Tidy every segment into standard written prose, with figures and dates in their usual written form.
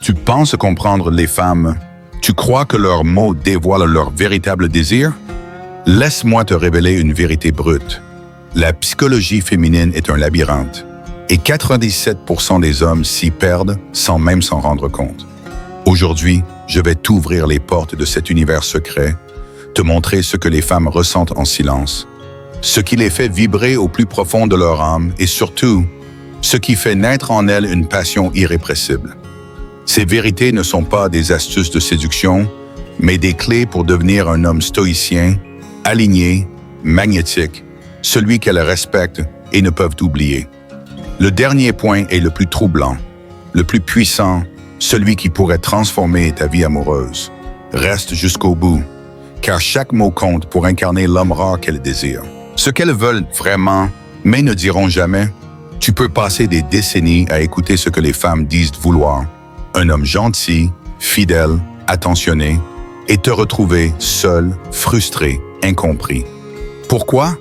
Tu penses comprendre les femmes? Tu crois que leurs mots dévoilent leur véritable désir? Laisse-moi te révéler une vérité brute. La psychologie féminine est un labyrinthe, et 97% des hommes s'y perdent sans même s'en rendre compte. Aujourd'hui, je vais t'ouvrir les portes de cet univers secret, te montrer ce que les femmes ressentent en silence, ce qui les fait vibrer au plus profond de leur âme et surtout, ce qui fait naître en elles une passion irrépressible. Ces vérités ne sont pas des astuces de séduction, mais des clés pour devenir un homme stoïcien, aligné, magnétique, celui qu'elles respectent et ne peuvent oublier. Le dernier point est le plus troublant, le plus puissant, celui qui pourrait transformer ta vie amoureuse. Reste jusqu'au bout, car chaque mot compte pour incarner l'homme rare qu'elles désirent. Ce qu'elles veulent vraiment, mais ne diront jamais, tu peux passer des décennies à écouter ce que les femmes disent vouloir. Un homme gentil, fidèle, attentionné, et te retrouver seul, frustré, incompris. Pourquoi?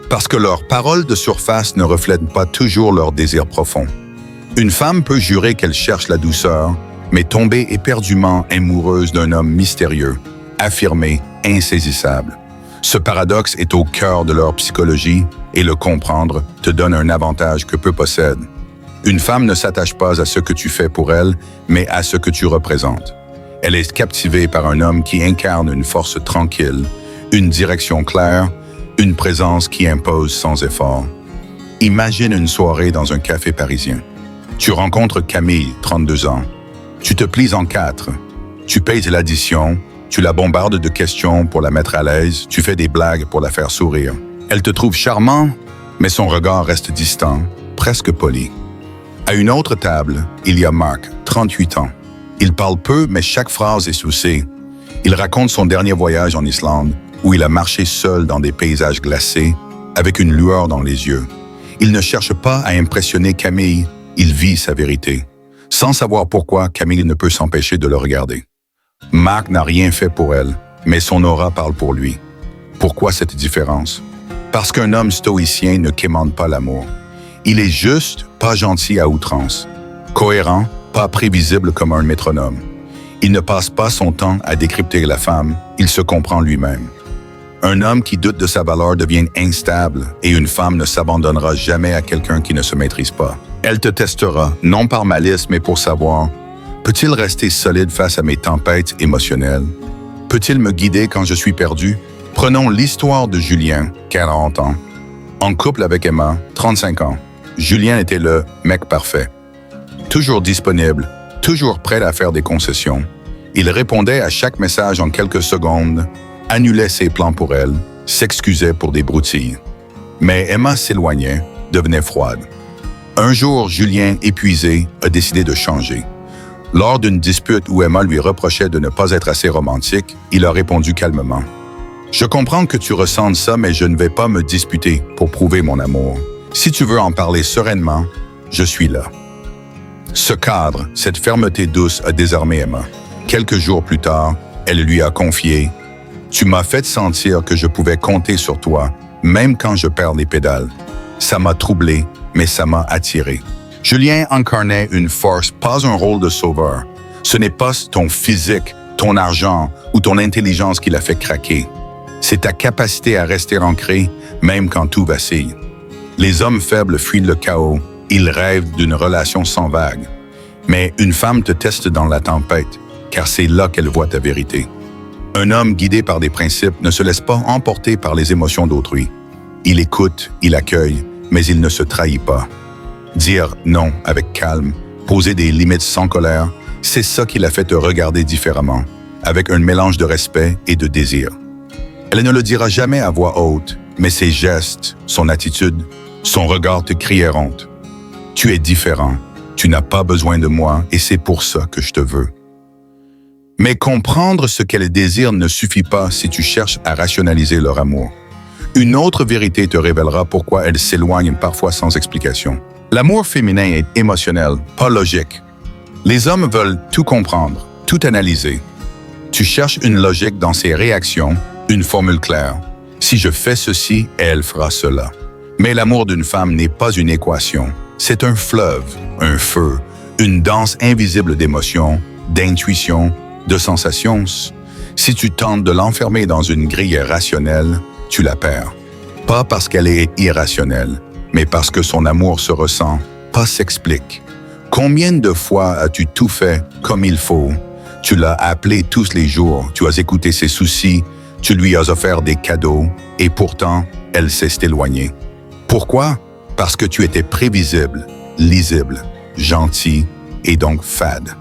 Parce que leurs paroles de surface ne reflètent pas toujours leur désir profond. Une femme peut jurer qu'elle cherche la douceur, mais tomber éperdument amoureuse d'un homme mystérieux, affirmé, insaisissable. Ce paradoxe est au cœur de leur psychologie et le comprendre te donne un avantage que peu possèdent. Une femme ne s'attache pas à ce que tu fais pour elle, mais à ce que tu représentes. Elle est captivée par un homme qui incarne une force tranquille, une direction claire, une présence qui impose sans effort. Imagine une soirée dans un café parisien. Tu rencontres Camille, 32 ans. Tu te plies en quatre. Tu payes l'addition, tu la bombardes de questions pour la mettre à l'aise, tu fais des blagues pour la faire sourire. Elle te trouve charmant, mais son regard reste distant, presque poli. À une autre table, il y a Marc, 38 ans. Il parle peu, mais chaque phrase est soucée. Il raconte son dernier voyage en Islande, où il a marché seul dans des paysages glacés, avec une lueur dans les yeux. Il ne cherche pas à impressionner Camille, il vit sa vérité. Sans savoir pourquoi, Camille ne peut s'empêcher de le regarder. Marc n'a rien fait pour elle, mais son aura parle pour lui. Pourquoi cette différence? Parce qu'un homme stoïcien ne quémande pas l'amour. Il est juste, pas gentil à outrance. Cohérent, pas prévisible comme un métronome. Il ne passe pas son temps à décrypter la femme, il se comprend lui-même. Un homme qui doute de sa valeur devient instable et une femme ne s'abandonnera jamais à quelqu'un qui ne se maîtrise pas. Elle te testera, non par malice, mais pour savoir, peut-il rester solide face à mes tempêtes émotionnelles? Peut-il me guider quand je suis perdu? Prenons l'histoire de Julien, 40 ans. En couple avec Emma, 35 ans. Julien était le mec parfait. Toujours disponible, toujours prêt à faire des concessions. Il répondait à chaque message en quelques secondes, annulait ses plans pour elle, s'excusait pour des broutilles. Mais Emma s'éloignait, devenait froide. Un jour, Julien, épuisé, a décidé de changer. Lors d'une dispute où Emma lui reprochait de ne pas être assez romantique, il a répondu calmement. « Je comprends que tu ressentes ça, mais je ne vais pas me disputer pour prouver mon amour. Si tu veux en parler sereinement, je suis là. » Ce cadre, cette fermeté douce a désarmé Emma. Quelques jours plus tard, elle lui a confié « Tu m'as fait sentir que je pouvais compter sur toi, même quand je perds les pédales. Ça m'a troublé, mais ça m'a attiré. » Julien incarnait une force, pas un rôle de sauveur. Ce n'est pas ton physique, ton argent ou ton intelligence qui l'a fait craquer. C'est ta capacité à rester ancré, même quand tout vacille. Les hommes faibles fuient le chaos, ils rêvent d'une relation sans vague. Mais une femme te teste dans la tempête, car c'est là qu'elle voit ta vérité. Un homme guidé par des principes ne se laisse pas emporter par les émotions d'autrui. Il écoute, il accueille, mais il ne se trahit pas. Dire non avec calme, poser des limites sans colère, c'est ça qui l'a fait te regarder différemment, avec un mélange de respect et de désir. Elle ne le dira jamais à voix haute, mais ses gestes, son attitude, son regard te crieront. Tu es différent, tu n'as pas besoin de moi et c'est pour ça que je te veux. Mais comprendre ce qu'elle désire ne suffit pas si tu cherches à rationaliser leur amour. Une autre vérité te révélera pourquoi elles s'éloignent parfois sans explication. L'amour féminin est émotionnel, pas logique. Les hommes veulent tout comprendre, tout analyser. Tu cherches une logique dans ses réactions, une formule claire. Si je fais ceci, elle fera cela. Mais l'amour d'une femme n'est pas une équation. C'est un fleuve, un feu, une danse invisible d'émotions, d'intuition, de sensations. Si tu tentes de l'enfermer dans une grille rationnelle, tu la perds. Pas parce qu'elle est irrationnelle, mais parce que son amour se ressent, pas s'explique. Combien de fois as-tu tout fait comme il faut? Tu l'as appelé tous les jours, tu as écouté ses soucis, tu lui as offert des cadeaux, et pourtant, elle s'est éloignée. Pourquoi? Parce que tu étais prévisible, lisible, gentil et donc fade.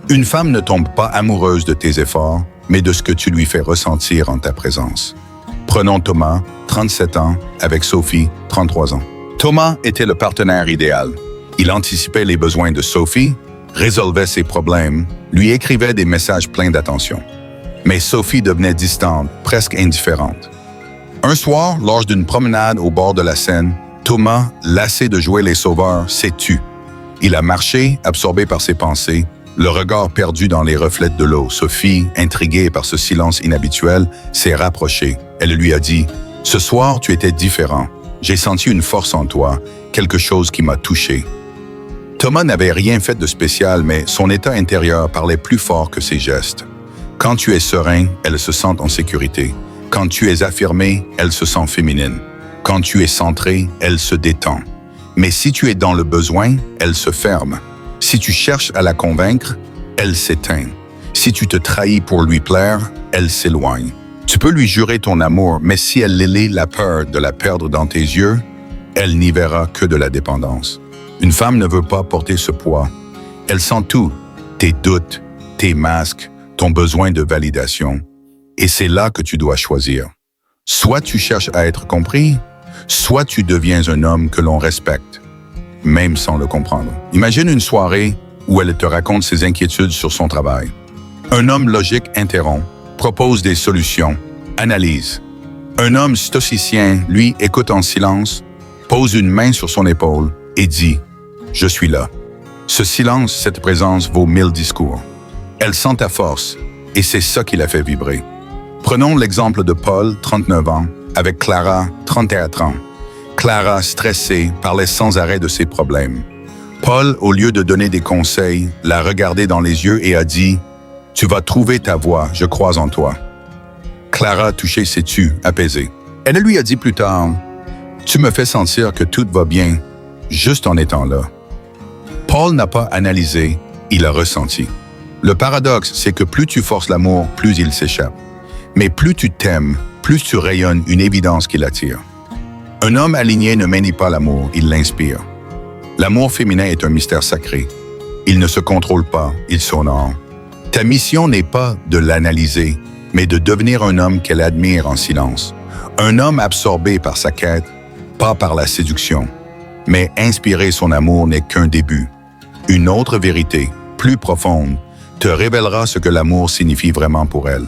Une femme ne tombe pas amoureuse de tes efforts, mais de ce que tu lui fais ressentir en ta présence. Prenons Thomas, 37 ans, avec Sophie, 33 ans. Thomas était le partenaire idéal. Il anticipait les besoins de Sophie, résolvait ses problèmes, lui écrivait des messages pleins d'attention. Mais Sophie devenait distante, presque indifférente. Un soir, lors d'une promenade au bord de la Seine, Thomas, lassé de jouer les sauveurs, s'est tu. Il a marché, absorbé par ses pensées, le regard perdu dans les reflets de l'eau. Sophie, intriguée par ce silence inhabituel, s'est rapprochée. Elle lui a dit « Ce soir, tu étais différent. J'ai senti une force en toi, quelque chose qui m'a touché. » Thomas n'avait rien fait de spécial, mais son état intérieur parlait plus fort que ses gestes. Quand tu es serein, elle se sent en sécurité. Quand tu es affirmé, elle se sent féminine. Quand tu es centré, elle se détend. Mais si tu es dans le besoin, elle se ferme. Si tu cherches à la convaincre, elle s'éteint. Si tu te trahis pour lui plaire, elle s'éloigne. Tu peux lui jurer ton amour, mais si elle élaie la peur de la perdre dans tes yeux, elle n'y verra que de la dépendance. Une femme ne veut pas porter ce poids. Elle sent tout, tes doutes, tes masques, ton besoin de validation. Et c'est là que tu dois choisir. Soit tu cherches à être compris, soit tu deviens un homme que l'on respecte, même sans le comprendre. Imagine une soirée où elle te raconte ses inquiétudes sur son travail. Un homme logique interrompt, propose des solutions, analyse. Un homme stoïcien, lui, écoute en silence, pose une main sur son épaule et dit « Je suis là ». Ce silence, cette présence vaut 1000 discours. Elle sent ta force et c'est ça qui la fait vibrer. Prenons l'exemple de Paul, 39 ans, avec Clara, 34 ans. Clara, stressée, parlait sans arrêt de ses problèmes. Paul, au lieu de donner des conseils, l'a regardée dans les yeux et a dit « Tu vas trouver ta voie, je crois en toi ». Clara, touchée, s'est tue, apaisée. Elle lui a dit plus tard « Tu me fais sentir que tout va bien, juste en étant là ». Paul n'a pas analysé, il a ressenti. Le paradoxe, c'est que plus tu forces l'amour, plus il s'échappe. Mais plus tu t'aimes, plus tu rayonnes une évidence qui l'attire. Un homme aligné ne manie pas l'amour, il l'inspire. L'amour féminin est un mystère sacré. Il ne se contrôle pas, il s'honore. Ta mission n'est pas de l'analyser, mais de devenir un homme qu'elle admire en silence. Un homme absorbé par sa quête, pas par la séduction. Mais inspirer son amour n'est qu'un début. Une autre vérité, plus profonde, te révélera ce que l'amour signifie vraiment pour elle.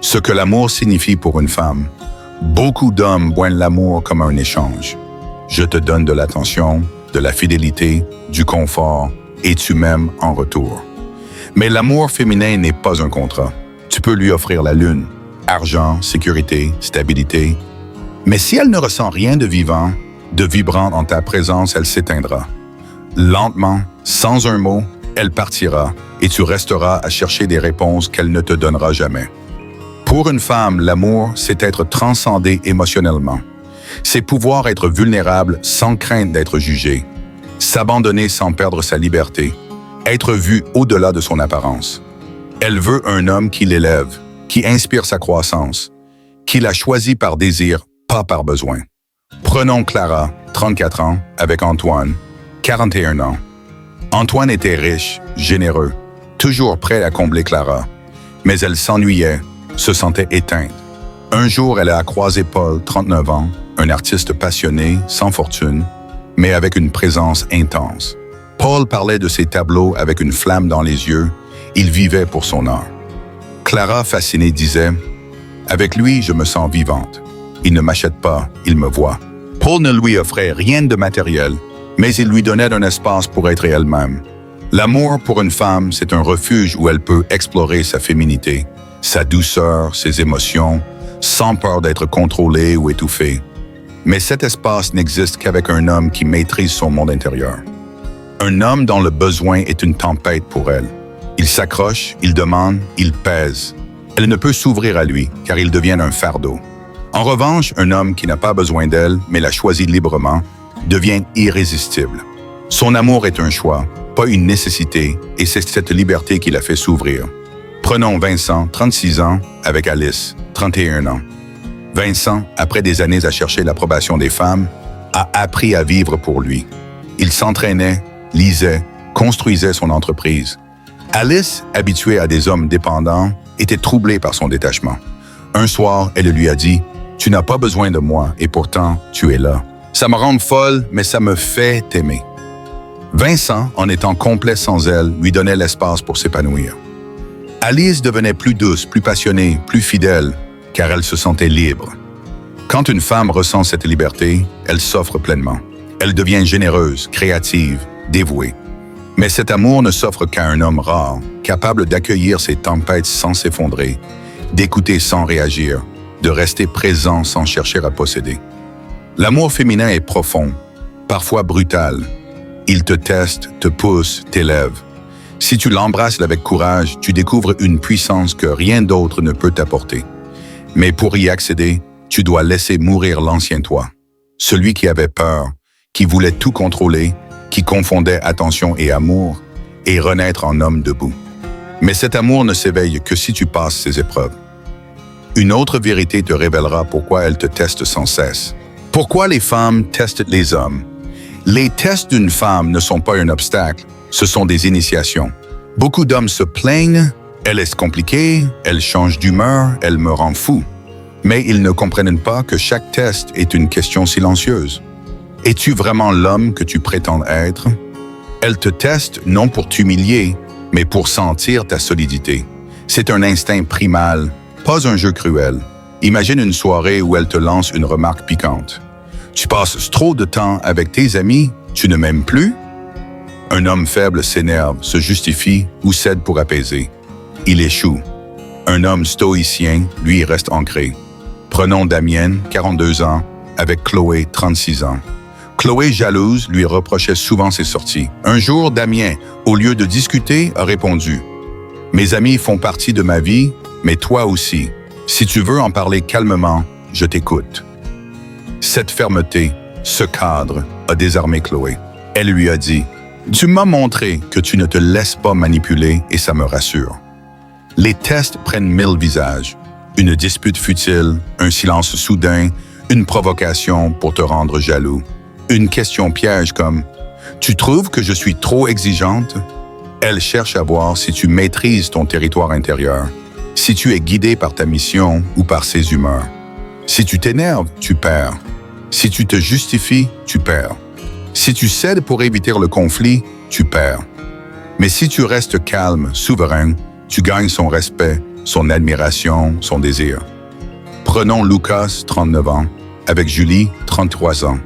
Ce que l'amour signifie pour une femme. Beaucoup d'hommes voient l'amour comme un échange. Je te donne de l'attention, de la fidélité, du confort, et tu m'aimes en retour. Mais l'amour féminin n'est pas un contrat. Tu peux lui offrir la lune, argent, sécurité, stabilité. Mais si elle ne ressent rien de vivant, de vibrant en ta présence, elle s'éteindra. Lentement, sans un mot, elle partira et tu resteras à chercher des réponses qu'elle ne te donnera jamais. Pour une femme, l'amour, c'est être transcendé émotionnellement. C'est pouvoir être vulnérable sans crainte d'être jugé, s'abandonner sans perdre sa liberté, être vu au-delà de son apparence. Elle veut un homme qui l'élève, qui inspire sa croissance, qui la choisit par désir, pas par besoin. Prenons Clara, 34 ans, avec Antoine, 41 ans. Antoine était riche, généreux, toujours prêt à combler Clara, mais elle s'ennuyait, se sentait éteinte. Un jour, elle a croisé Paul, 39 ans, un artiste passionné, sans fortune, mais avec une présence intense. Paul parlait de ses tableaux avec une flamme dans les yeux. Il vivait pour son art. Clara, fascinée, disait « Avec lui, je me sens vivante. Il ne m'achète pas, il me voit. » Paul ne lui offrait rien de matériel, mais il lui donnait un espace pour être elle-même. L'amour pour une femme, c'est un refuge où elle peut explorer sa féminité, sa douceur, ses émotions, sans peur d'être contrôlée ou étouffée. Mais cet espace n'existe qu'avec un homme qui maîtrise son monde intérieur. Un homme dont le besoin est une tempête pour elle. Il s'accroche, il demande, il pèse. Elle ne peut s'ouvrir à lui, car il devient un fardeau. En revanche, un homme qui n'a pas besoin d'elle, mais l'a choisi librement, devient irrésistible. Son amour est un choix, pas une nécessité, et c'est cette liberté qui l'a fait s'ouvrir. Prenons Vincent, 36 ans, avec Alice, 31 ans. Vincent, après des années à chercher l'approbation des femmes, a appris à vivre pour lui. Il s'entraînait, lisait, construisait son entreprise. Alice, habituée à des hommes dépendants, était troublée par son détachement. Un soir, elle lui a dit « Tu n'as pas besoin de moi et pourtant, tu es là. Ça me rend folle, mais ça me fait t'aimer. » Vincent, en étant complet sans elle, lui donnait l'espace pour s'épanouir. Alice devenait plus douce, plus passionnée, plus fidèle, car elle se sentait libre. Quand une femme ressent cette liberté, elle s'offre pleinement. Elle devient généreuse, créative, dévouée. Mais cet amour ne s'offre qu'à un homme rare, capable d'accueillir ses tempêtes sans s'effondrer, d'écouter sans réagir, de rester présent sans chercher à posséder. L'amour féminin est profond, parfois brutal. Il te teste, te pousse, t'élève. Si tu l'embrasses avec courage, tu découvres une puissance que rien d'autre ne peut t'apporter. Mais pour y accéder, tu dois laisser mourir l'ancien toi. Celui qui avait peur, qui voulait tout contrôler, qui confondait attention et amour, et renaître en homme debout. Mais cet amour ne s'éveille que si tu passes ces épreuves. Une autre vérité te révélera pourquoi elle te teste sans cesse. Pourquoi les femmes testent les hommes? Les tests d'une femme ne sont pas un obstacle, ce sont des initiations. Beaucoup d'hommes se plaignent, elle est compliquée, elle change d'humeur, elle me rend fou. Mais ils ne comprennent pas que chaque test est une question silencieuse. Es-tu vraiment l'homme que tu prétends être? Elle te teste non pour t'humilier, mais pour sentir ta solidité. C'est un instinct primal, pas un jeu cruel. Imagine une soirée où elle te lance une remarque piquante. Tu passes trop de temps avec tes amis, tu ne m'aimes plus? Un homme faible s'énerve, se justifie ou cède pour apaiser. Il échoue. Un homme stoïcien, lui, reste ancré. Prenons Damienne, 42 ans, avec Chloé, 36 ans. Chloé, jalouse, lui reprochait souvent ses sorties. Un jour, Damien, au lieu de discuter, a répondu « Mes amis font partie de ma vie, mais toi aussi. Si tu veux en parler calmement, je t'écoute. » Cette fermeté, ce cadre, a désarmé Chloé. Elle lui a dit « Tu m'as montré que tu ne te laisses pas manipuler et ça me rassure. » Les tests prennent 1000 visages. Une dispute futile, un silence soudain, une provocation pour te rendre jaloux. Une question piège comme « Tu trouves que je suis trop exigeante? » Elle cherche à voir si tu maîtrises ton territoire intérieur, si tu es guidé par ta mission ou par ses humeurs. Si tu t'énerves, tu perds. Si tu te justifies, tu perds. Si tu cèdes pour éviter le conflit, tu perds. Mais si tu restes calme, souverain, tu gagnes son respect, son admiration, son désir. Prenons Lucas, 39 ans, avec Julie, 33 ans.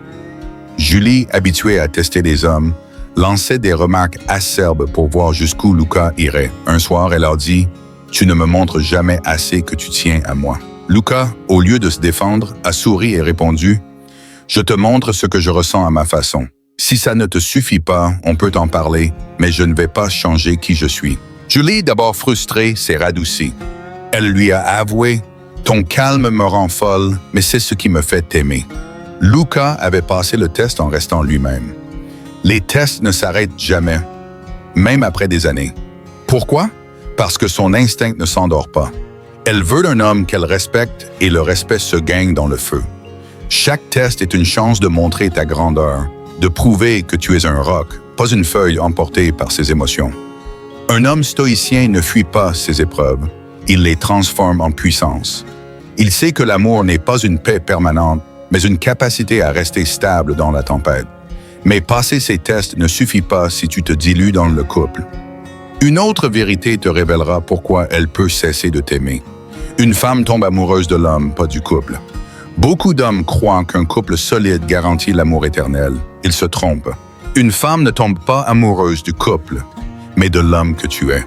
Julie, habituée à tester les hommes, lançait des remarques acerbes pour voir jusqu'où Lucas irait. Un soir, elle leur dit « Tu ne me montres jamais assez que tu tiens à moi. » Lucas, au lieu de se défendre, a souri et répondu « Je te montre ce que je ressens à ma façon. Si ça ne te suffit pas, on peut en parler, mais je ne vais pas changer qui je suis. » Julie, d'abord frustrée, s'est radoucie. Elle lui a avoué « Ton calme me rend folle, mais c'est ce qui me fait t'aimer. » Lucas avait passé le test en restant lui-même. Les tests ne s'arrêtent jamais, même après des années. Pourquoi? Parce que son instinct ne s'endort pas. Elle veut d'un homme qu'elle respecte et le respect se gagne dans le feu. Chaque test est une chance de montrer ta grandeur, de prouver que tu es un roc, pas une feuille emportée par ses émotions. Un homme stoïcien ne fuit pas ses épreuves, il les transforme en puissance. Il sait que l'amour n'est pas une paix permanente, mais une capacité à rester stable dans la tempête. Mais passer ces tests ne suffit pas si tu te dilues dans le couple. Une autre vérité te révélera pourquoi elle peut cesser de t'aimer. Une femme tombe amoureuse de l'homme, pas du couple. Beaucoup d'hommes croient qu'un couple solide garantit l'amour éternel. Ils se trompent. Une femme ne tombe pas amoureuse du couple, mais de l'homme que tu es.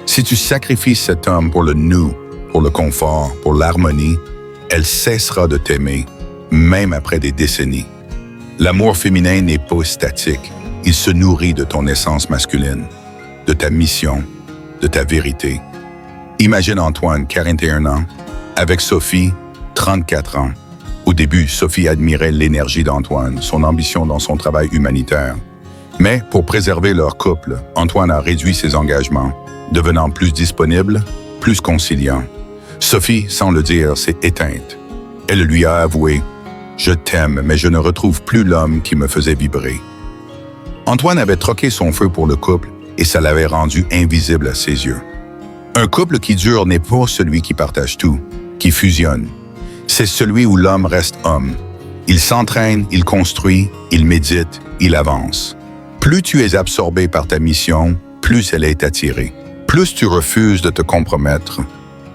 Si tu sacrifies cet homme pour le nous, pour le confort, pour l'harmonie, elle cessera de t'aimer, même après des décennies. L'amour féminin n'est pas statique. Il se nourrit de ton essence masculine, de ta mission, de ta vérité. Imagine Antoine, 41 ans, avec Sophie, 34 ans. Au début, Sophie admirait l'énergie d'Antoine, son ambition dans son travail humanitaire. Mais pour préserver leur couple, Antoine a réduit ses engagements, devenant plus disponible, plus conciliant. Sophie, sans le dire, s'est éteinte. Elle lui a avoué « Je t'aime, mais je ne retrouve plus l'homme qui me faisait vibrer ». Antoine avait troqué son feu pour le couple et ça l'avait rendu invisible à ses yeux. Un couple qui dure n'est pas celui qui partage tout, qui fusionne. C'est celui où l'homme reste homme. Il s'entraîne, il construit, il médite, il avance. Plus tu es absorbé par ta mission, plus elle est attirée. Plus tu refuses de te compromettre,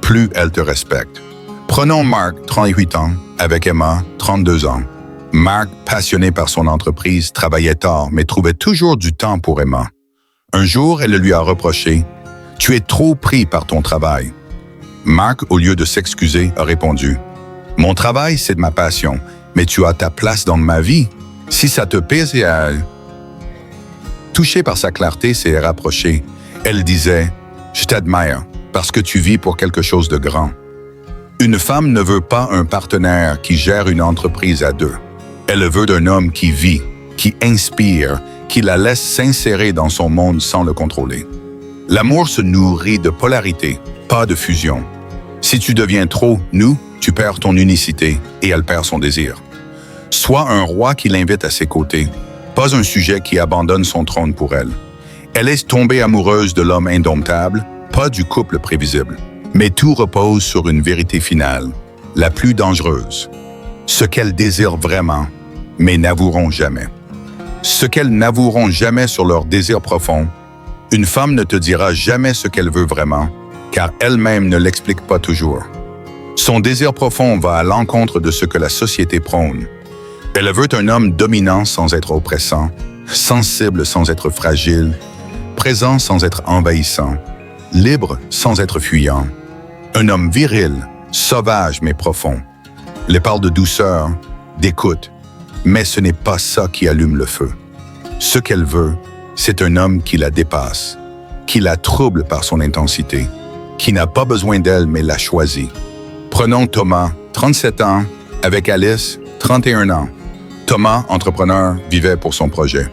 plus elle te respecte. Prenons Marc, 38 ans, avec Emma, 32 ans. Marc, passionné par son entreprise, travaillait tard, mais trouvait toujours du temps pour Emma. Un jour, elle lui a reproché « Tu es trop pris par ton travail ». Marc, au lieu de s'excuser, a répondu « Mon travail, c'est de ma passion, mais tu as ta place dans ma vie. Si ça te pèse à... » Touchée par sa clarté, s'est rapprochée. Elle disait « Je t'admire, parce que tu vis pour quelque chose de grand. » Une femme ne veut pas un partenaire qui gère une entreprise à deux. Elle veut d'un homme qui vit, qui inspire, qui la laisse s'insérer dans son monde sans le contrôler. L'amour se nourrit de polarité, pas de fusion. Si tu deviens trop nous, tu perds ton unicité et elle perd son désir. Sois un roi qui l'invite à ses côtés, pas un sujet qui abandonne son trône pour elle. Elle est tombée amoureuse de l'homme indomptable, pas du couple prévisible. Mais tout repose sur une vérité finale, la plus dangereuse. Ce qu'elles désirent vraiment, mais n'avoueront jamais. Ce qu'elles n'avoueront jamais sur leur désir profond, une femme ne te dira jamais ce qu'elle veut vraiment, car elle-même ne l'explique pas toujours. Son désir profond va à l'encontre de ce que la société prône. Elle veut un homme dominant sans être oppressant, sensible sans être fragile, présent sans être envahissant, libre sans être fuyant. Un homme viril, sauvage mais profond. Elle parle de douceur, d'écoute, mais ce n'est pas ça qui allume le feu. Ce qu'elle veut, c'est un homme qui la dépasse, qui la trouble par son intensité, qui n'a pas besoin d'elle mais l'a choisie. Prenons Thomas, 37 ans, avec Alice, 31 ans. Thomas, entrepreneur, vivait pour son projet.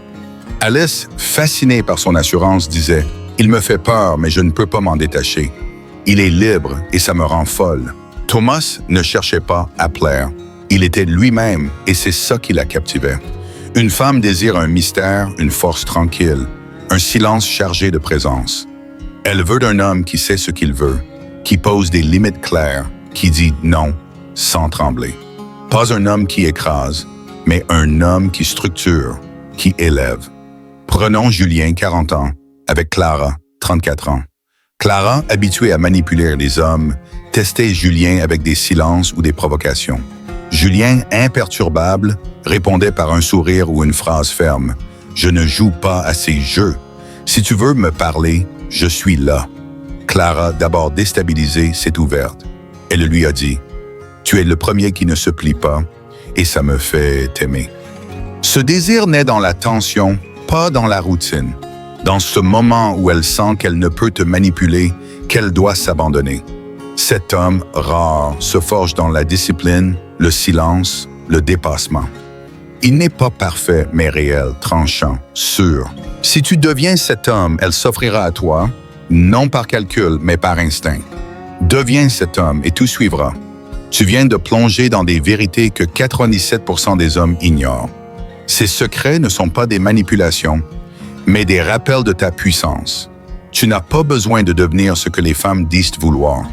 Alice, fascinée par son assurance, disait « Il me fait peur, mais je ne peux pas m'en détacher. Il est libre et ça me rend folle. » Thomas ne cherchait pas à plaire. Il était lui-même et c'est ça qui la captivait. Une femme désire un mystère, une force tranquille, un silence chargé de présence. Elle veut d'un homme qui sait ce qu'il veut, qui pose des limites claires, qui dit non sans trembler. Pas un homme qui écrase, mais un homme qui structure, qui élève. Prenons Julien, 40 ans, avec Clara, 34 ans. Clara, habituée à manipuler les hommes, testait Julien avec des silences ou des provocations. Julien, imperturbable, répondait par un sourire ou une phrase ferme. « Je ne joue pas à ces jeux. Si tu veux me parler, je suis là. » Clara, d'abord déstabilisée, s'est ouverte. Elle lui a dit « Tu es le premier qui ne se plie pas, et ça me fait t'aimer. » Ce désir naît dans la tension, pas dans la routine. Dans ce moment où elle sent qu'elle ne peut te manipuler, qu'elle doit s'abandonner. Cet homme rare se forge dans la discipline, le silence, le dépassement. Il n'est pas parfait, mais réel, tranchant, sûr. Si tu deviens cet homme, elle s'offrira à toi, non par calcul, mais par instinct. Deviens cet homme et tout suivra. Tu viens de plonger dans des vérités que 97% des hommes ignorent. Ces secrets ne sont pas des manipulations, mais des rappels de ta puissance. Tu n'as pas besoin de devenir ce que les femmes disent vouloir.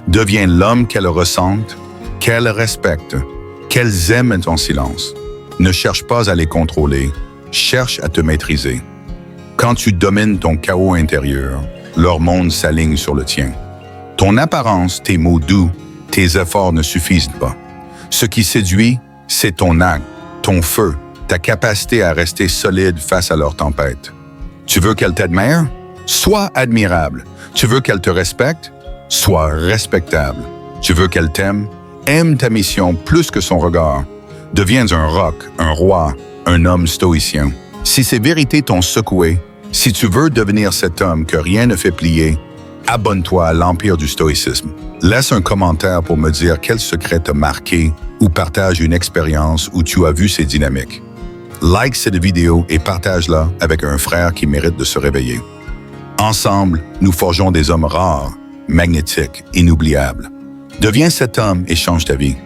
Deviens l'homme qu'elles ressentent, qu'elles respectent, qu'elles aiment en silence. Ne cherche pas à les contrôler, cherche à te maîtriser. Quand tu domines ton chaos intérieur, leur monde s'aligne sur le tien. Ton apparence, tes mots doux, tes efforts ne suffisent pas. Ce qui séduit, c'est ton acte, ton feu, ta capacité à rester solide face à leur tempête. Tu veux qu'elle t'admire? Sois admirable. Tu veux qu'elle te respecte? Sois respectable. Tu veux qu'elle t'aime? Aime ta mission plus que son regard. Deviens un roc, un roi, un homme stoïcien. Si ces vérités t'ont secoué, si tu veux devenir cet homme que rien ne fait plier, abonne-toi à l'Empire du Stoïcisme. Laisse un commentaire pour me dire quel secret t'a marqué ou partage une expérience où tu as vu ces dynamiques. Like cette vidéo et partage-la avec un frère qui mérite de se réveiller. Ensemble, nous forgeons des hommes rares, magnétiques, inoubliables. Deviens cet homme et change ta vie.